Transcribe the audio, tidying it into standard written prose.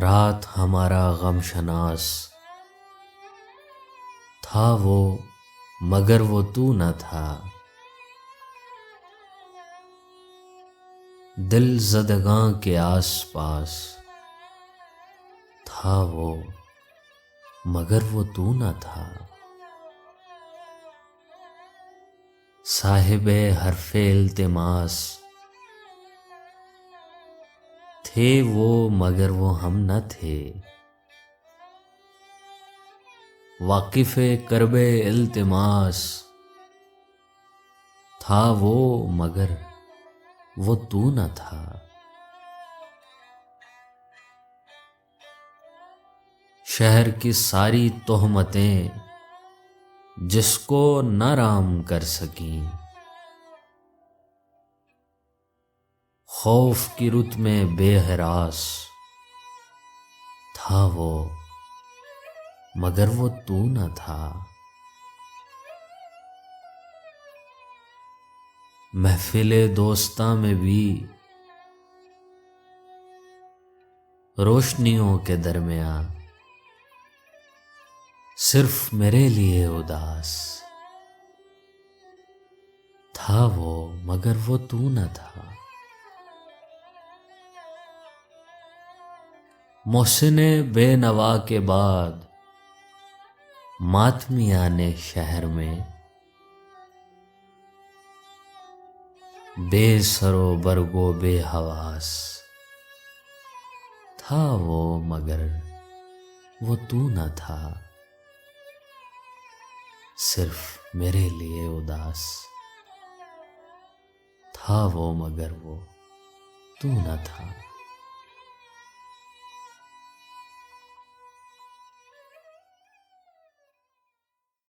رات ہمارا غم شناس تھا وہ، مگر وہ تو نہ تھا۔ دل زدگاں کے آس پاس تھا وہ، مگر وہ تو نہ تھا۔ صاحب حرف التماس تھے وہ، مگر وہ ہم نہ تھے۔ واقف کرب التماس تھا وہ، مگر وہ تو نہ تھا۔ شہر کی ساری تہمتیں جس کو نہ رام کر سکیں، خوف کی رت میں بے ہراس تھا وہ، مگر وہ تو نہ تھا۔ محفل دوستاں میں بھی روشنیوں کے درمیاں صرف میرے لیے اداس تھا وہ، مگر وہ تو نہ تھا۔ محسن بے نوا کے بعد ماتمیان شہر میں بے سر و برگ و بے حواس تھا وہ، مگر وہ تو نہ تھا۔ صرف میرے لیے اداس تھا وہ، مگر وہ تو نہ تھا۔